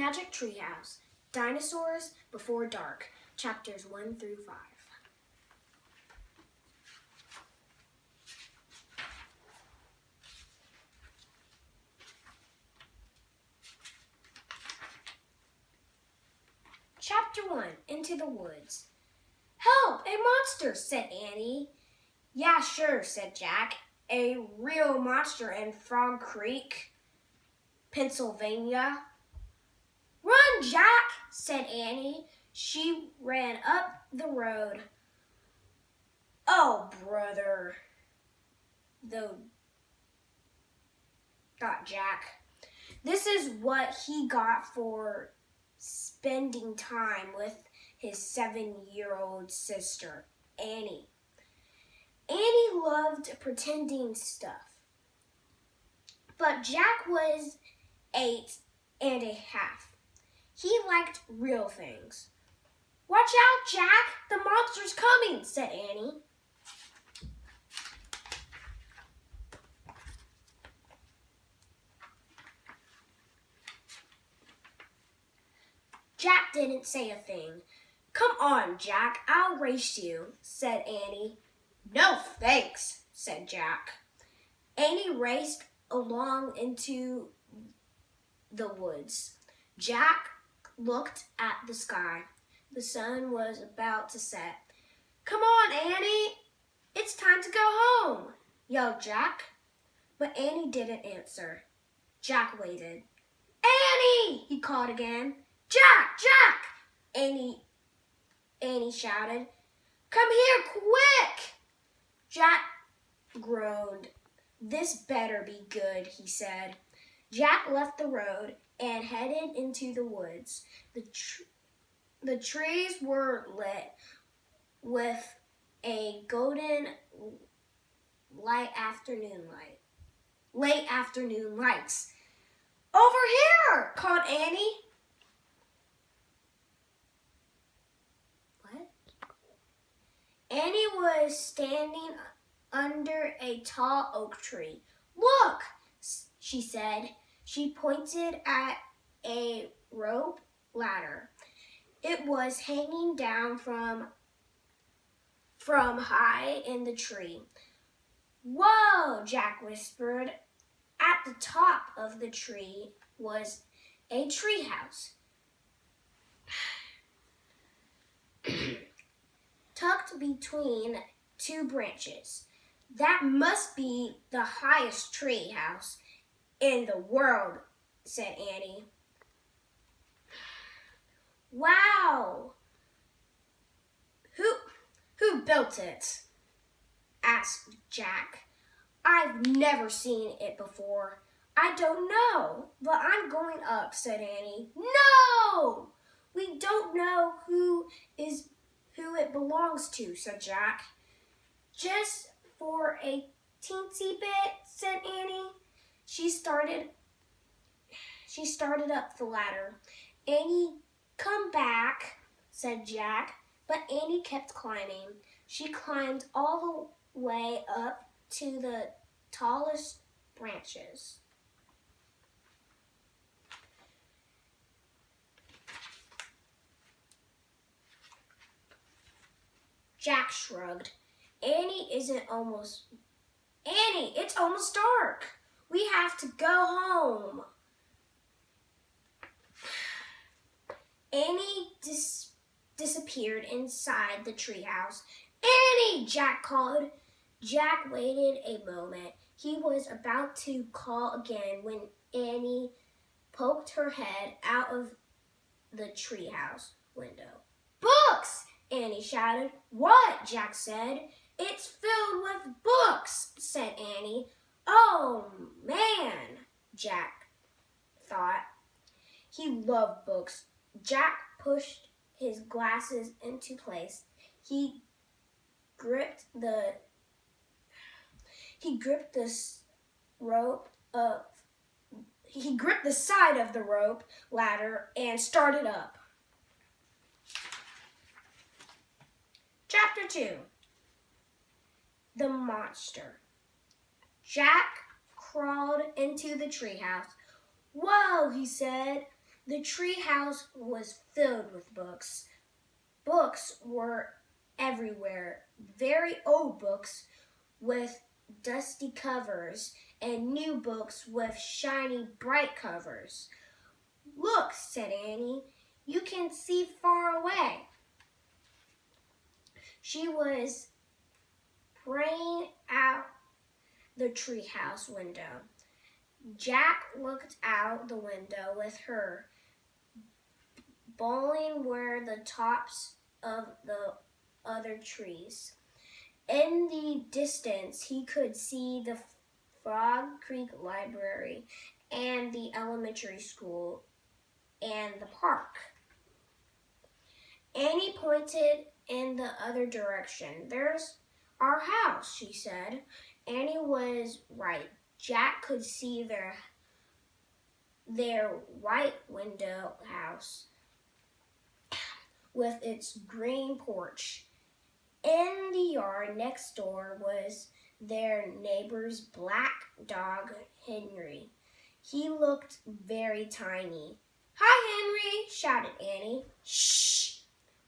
Magic Treehouse, Dinosaurs Before Dark, Chapters 1 through 5. Chapter 1, Into the Woods. "Help, a monster," said Annie. "Yeah, sure," said Jack. "A real monster in Frog Creek, Pennsylvania." "Run, Jack," said Annie. She ran up the road. "Oh, brother," thought Jack. This is what he got for spending time with his 7-year-old sister, Annie. Annie loved pretending stuff, but Jack was 8.5. He liked real things. "Watch out, Jack! The monster's coming," said Annie. Jack didn't say a thing. "Come on, Jack, I'll race you," said Annie. "No, thanks," said Jack. Annie raced along into the woods. Jack looked at the sky. The sun was about to set. "Come on, Annie, it's time to go home," yelled Jack. But Annie didn't answer. Jack waited. "Annie!" he called again. "Jack! Jack!" Annie shouted. "Come here, quick!" Jack groaned. "This better be good," he said. Jack left the road and headed into the woods. The trees were lit with a golden late afternoon lights. "Over here!" called Annie. Annie was standing under a tall oak tree. "Look," she said. She pointed at a rope ladder. It was hanging down from high in the tree. "Whoa," Jack whispered. At the top of the tree was a treehouse. Tucked between two branches. "That must be the highest tree house in the world," said Annie. "Wow! Who built it?" asked Jack. "I've never seen it before." "I don't know, but I'm going up," said Annie. "No! We don't know who it belongs to," said Jack. "Just for a teensy bit," said Annie. She started up the ladder. "Annie, come back," said Jack, but Annie kept climbing. She climbed all the way up to the tallest branches. Jack shrugged. Annie, it's almost dark. We have to go home." Annie disappeared inside the treehouse. "Annie!" Jack called. Jack waited a moment. He was about to call again when Annie poked her head out of the treehouse window. "Books!" Annie shouted. "What?" Jack said. "It's filled with books," said Annie. "Oh, man," Jack thought. He loved books. Jack pushed his glasses into place. He gripped the side of the rope ladder and started up. Chapter 2, The Monster. Jack crawled into the treehouse. "Whoa," he said. The treehouse was filled with books. Books were everywhere. Very old books with dusty covers and new books with shiny, bright covers. Look, said Annie, you can see far away. She was praying out the treehouse window. Jack looked out the window with her. Bowling were the tops of the other trees. In the distance, he could see the Frog Creek Library and the elementary school and the park. Annie pointed in the other direction. There's our house, she said. Annie was right. Jack could see their white window house with its green porch. In the yard next door was their neighbor's black dog, Henry. He looked very tiny. Hi, Henry, shouted Annie. Shh!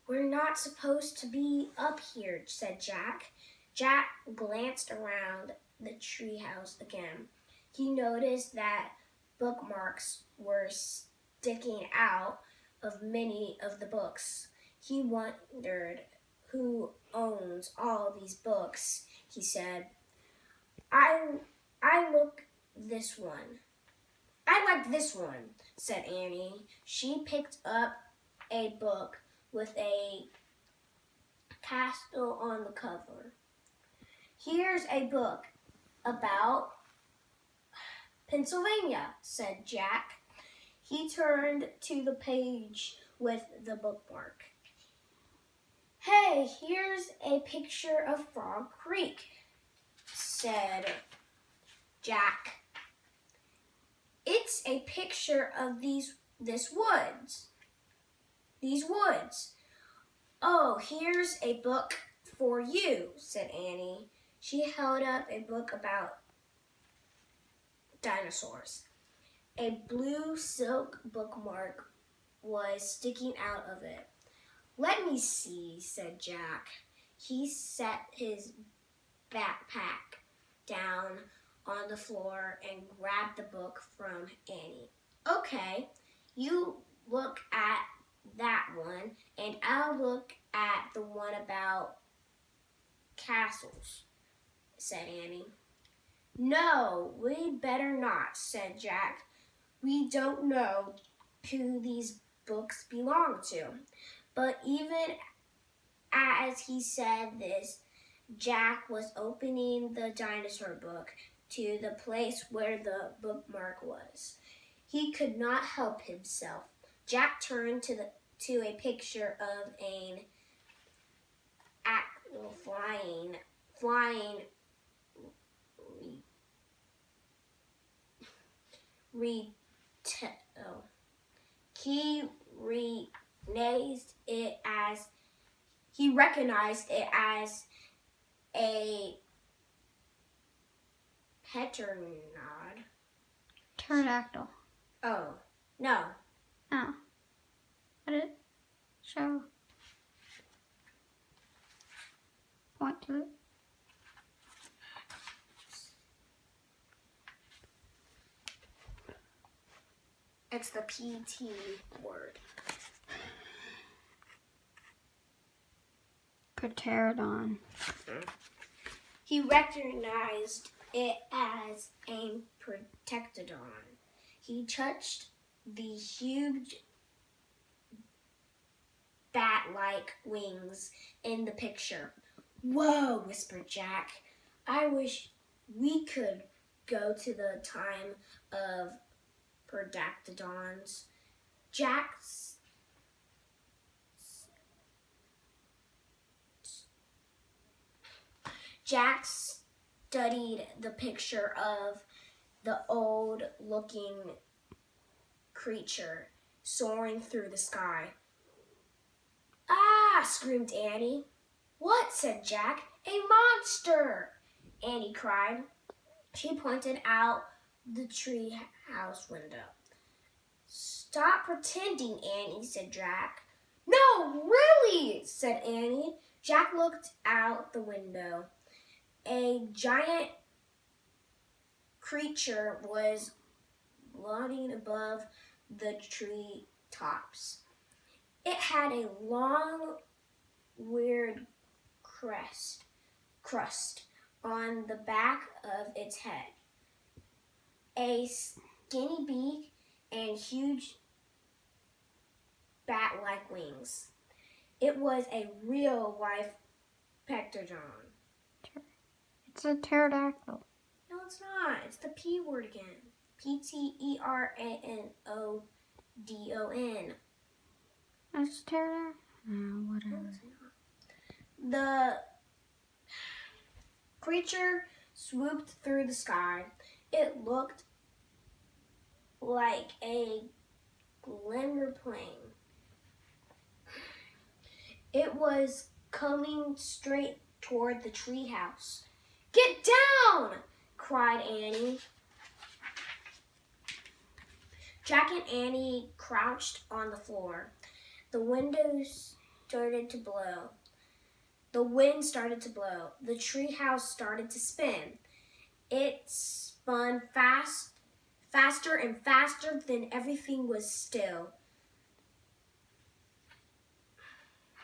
We're not supposed to be up here, said Jack. Jack glanced around the treehouse again. He noticed that bookmarks were sticking out of many of the books. He wondered, who owns all these books? He said. I like this one, said Annie. She picked up a book with a castle on the cover. Here's a book about Pennsylvania, said Jack. He turned to the page with the bookmark. Hey, here's a picture of Frog Creek, said Jack. It's a picture of these woods. Oh, here's a book for you, said Annie. She held up a book about dinosaurs. A blue silk bookmark was sticking out of it. Let me see, said Jack. He set his backpack down on the floor and grabbed the book from Annie. Okay, you look at that one, and I'll look at the one about castles, said Annie. No, we'd better not, said Jack. We don't know who these books belong to. But even as he said this, Jack was opening the dinosaur book to the place where the bookmark was. He could not help himself. Jack turned to a picture of an flying he recognized it as a peternod. Pterodactyl. Oh, no. Oh. What did it show? Point to it. It's the PT word. Pterodon. He recognized it as a protectodon. He touched the huge bat-like wings in the picture. Whoa, whispered Jack. I wish we could go to the time of pterodactylons. Jack studied the picture of the old-looking creature soaring through the sky. Ah, screamed Annie. What? Said Jack. A monster! Annie cried. She pointed out the tree house window. Stop pretending, Annie, said Jack. No, really, said Annie. Jack looked out the window. A giant creature was floating above the tree tops. It had a long, weird crust on the back of its head, a skinny beak, and huge bat-like wings. It was a real-life pterodactyl. It's a pterodactyl. No, it's not. It's the P word again. Pteranodon. It's a pterodactyl. Oh, whatever. The creature swooped through the sky. It looked like a glimmer plane. It was coming straight toward the treehouse. Get down! Cried Annie. Jack and Annie crouched on the floor. The wind started to blow. The treehouse started to spin. It spun faster and faster, then everything was still.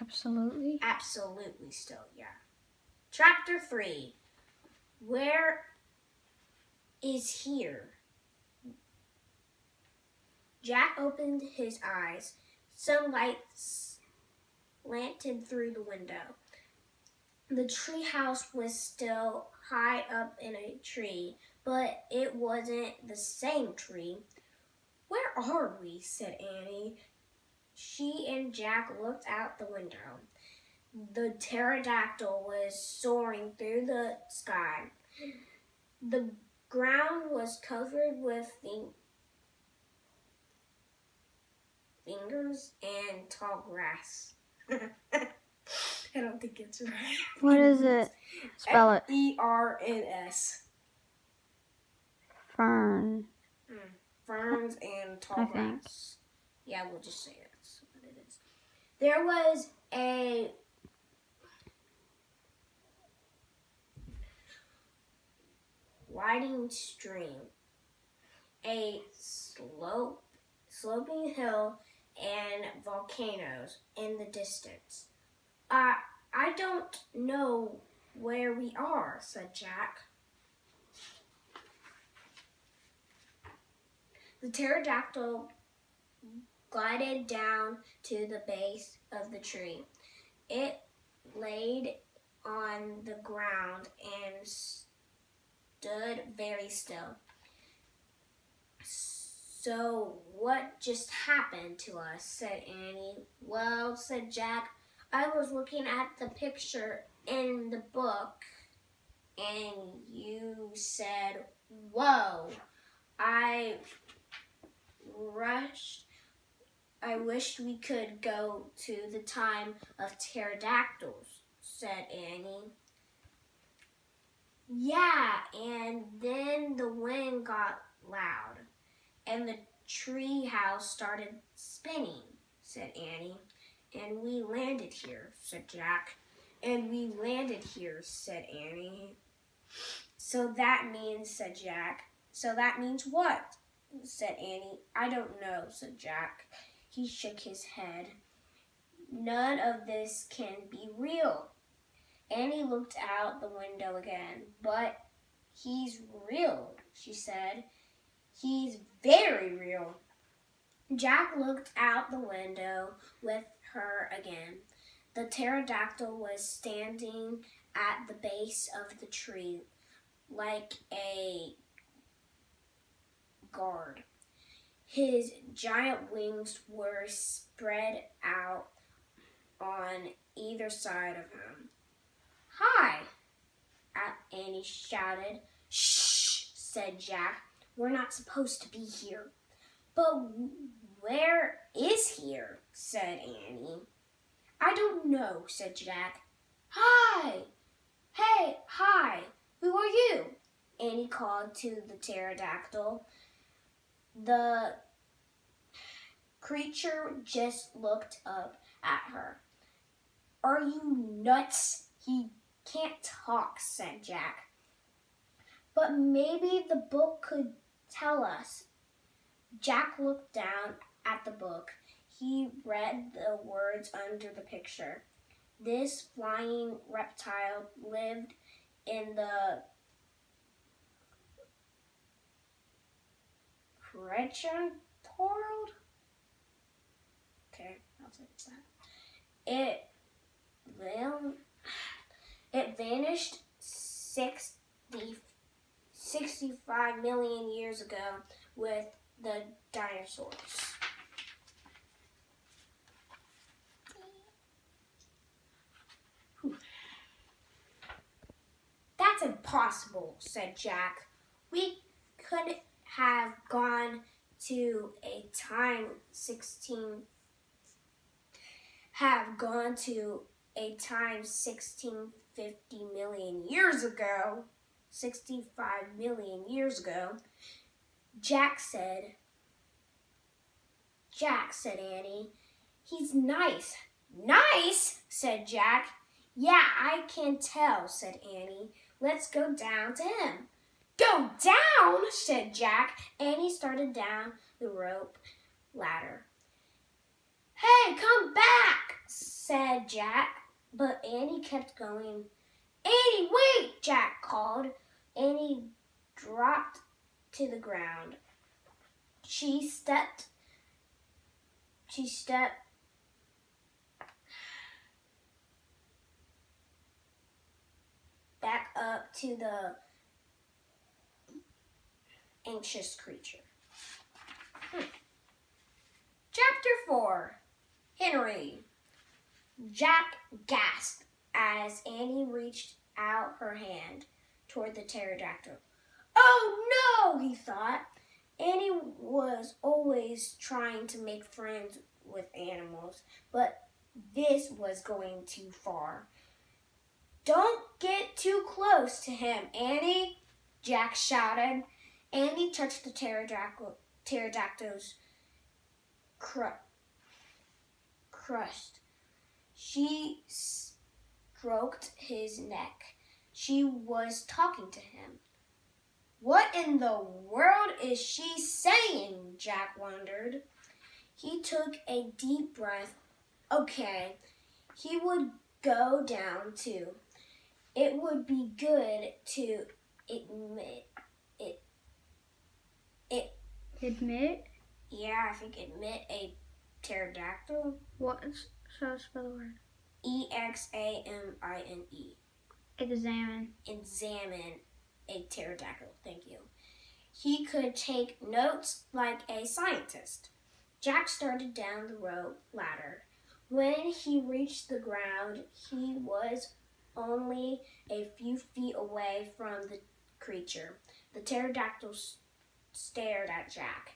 Absolutely. Absolutely still, yeah. Chapter 3. Where is here? Jack opened his eyes. Sunlight slanted through the window. The treehouse was still high up in a tree, but it wasn't the same tree. Where are we? Said Annie. She and Jack looked out the window. The pterodactyl was soaring through the sky. The ground was covered with fingers and tall grass. I don't think it's right. What is it? Spell it. Ferns. Fern. Ferns and tall I grass. Yeah, we'll just say that's what it is. There was a winding stream, a sloping hill, and volcanoes in the distance. I don't know where we are, said Jack. The pterodactyl glided down to the base of the tree. It laid on the ground and stood very still. So what just happened to us? Said Annie. Well, said Jack, I was looking at the picture in the book and you said, whoa. I wished we could go to the time of pterodactyls, said Annie. Yeah, and then the wind got loud, and the tree house started spinning, said Annie. And we landed here, said Jack. And we landed here, said Annie. So that means, said Jack. So that means what? Said Annie. I don't know, said Jack. He shook his head. None of this can be real. Annie looked out the window again. But he's real, she said. He's very real. Jack looked out the window with her again. The pterodactyl was standing at the base of the tree like a guard. His giant wings were spread out on either side of him. Hi, Annie shouted. Shh, said Jack. We're not supposed to be here. But where is here? Said Annie. I don't know, said Jack. Hi! Hey, hi! Who are you? Annie called to the pterodactyl. The creature just looked up at her. "Are you nuts? He can't talk," said Jack. "But maybe the book could tell us." Jack looked down at the book. He read the words under the picture. This flying reptile lived in the Cretan world. Okay, I'll say that. It vanished 65 million years ago with the dinosaurs. "That's impossible," said Jack. "We could have gone to a time 1650 million years ago. 65 million years ago." Jack said, Annie. "He's nice." "Nice?" said Jack. "Yeah, I can tell," said Annie. "Let's go down to him." "Go down?" said Jack. Annie started down the rope ladder. "Hey, come back," said Jack, but Annie kept going. "Annie, wait," Jack called. Annie dropped to the ground. She stepped back up to the anxious creature. Chapter 4. Henry. Jack gasped as Annie reached out her hand toward the pterodactyl. "Oh no," he thought. Annie was always trying to make friends with animals, but this was going too far. "Don't get too close to him, Annie," Jack shouted. Annie touched the pterodactyl's crust. She stroked his neck. She was talking to him. "What in the world is she saying?" Jack wondered. He took a deep breath. Okay, he would go down too. It would be good to admit. Yeah, I think admit a pterodactyl. So spell the word. EXAMINE. Examine a pterodactyl. Thank you. He could take notes like a scientist. Jack started down the rope ladder. When he reached the ground, he was only a few feet away from the creature. The pterodactyl stared at Jack.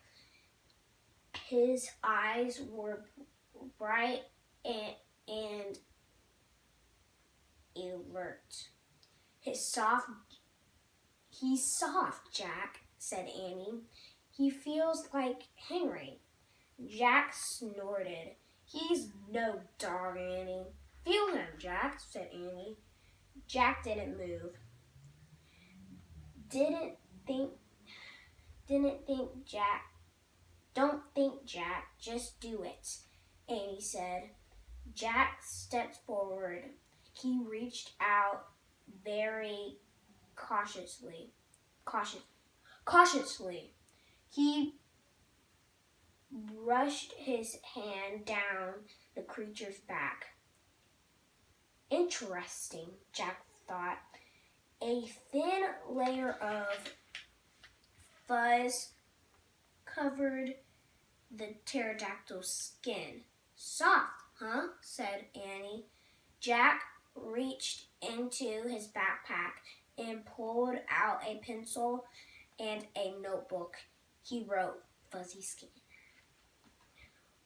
His eyes were bright and alert. "He's soft, Jack," said Annie. "He feels like Henry." Jack snorted. "He's no dog, Annie." "Feel him, Jack," said Annie. Jack didn't move. Don't think, Jack. Just do it," Annie said. Jack stepped forward. He reached out very cautiously. He brushed his hand down the creature's back. Interesting, Jack thought. A thin layer of fuzz covered the pterodactyl's skin. "Soft, huh?" said Annie. Jack reached into his backpack and pulled out a pencil and a notebook. He wrote, "Fuzzy skin."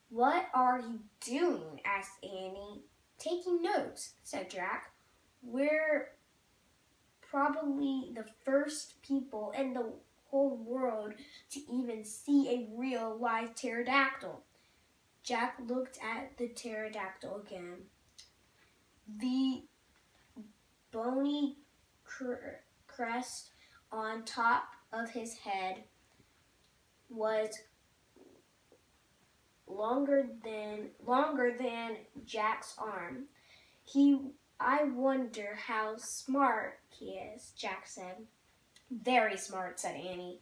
"What are you doing?" asked Annie. "Taking notes," said Jack. "We're probably the first people in the whole world to even see a real live pterodactyl." Jack looked at the pterodactyl again. The bony crest on top of his head was longer than Jack's arm. I wonder how smart he is, Jack said. Very smart, said Annie.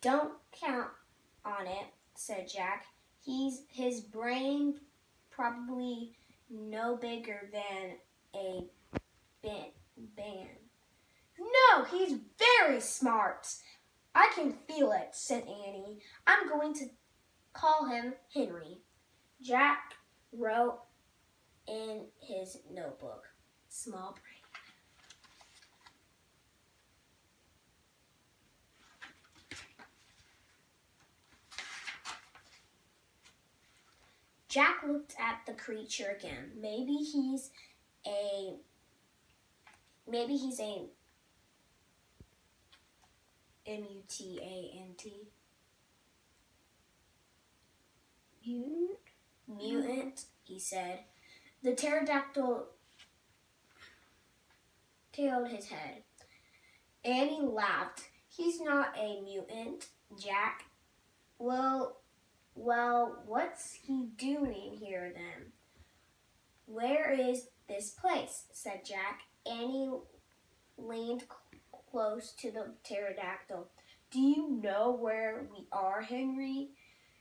Don't count on it, said Jack. His brain probably no bigger than a band. No, he's very smart. I can feel it, said Annie. I'm going to call him Henry. Jack wrote in his notebook. Small brain. Jack looked at the creature again. Maybe he's a mutant. Mutant, he said. The pterodactyl tilted his head. Annie laughed. He's not a mutant, Jack. Well, what's he doing here then? Where is this place? Said Jack. Annie leaned close to the pterodactyl. Do you know where we are, Henry?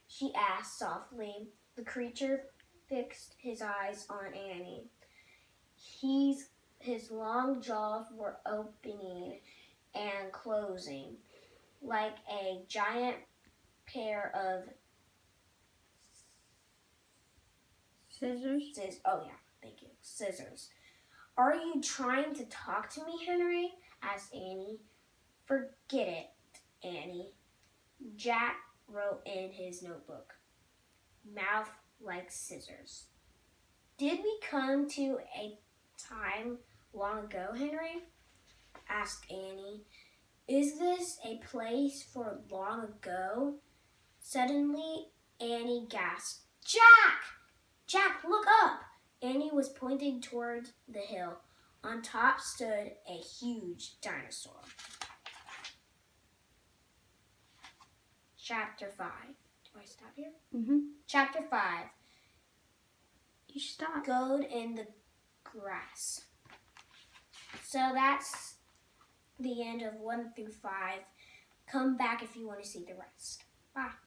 She asked softly. The creature fixed his eyes on Annie. His long jaws were opening and closing like a giant pair of Scissors? Oh yeah, thank you. Scissors. Are you trying to talk to me, Henry? Asked Annie. Forget it, Annie. Jack wrote in his notebook. Mouth like scissors. Did we come to a time long ago, Henry? Asked Annie. Is this a place for long ago? Suddenly, Annie gasped. Jack! Jack, look up! Annie was pointing toward the hill. On top stood a huge dinosaur. Chapter 5. Do I stop here? Mm-hmm. Chapter 5. You stop. Gold in the grass. So that's the end of 1 through 5. Come back if you want to see the rest. Bye.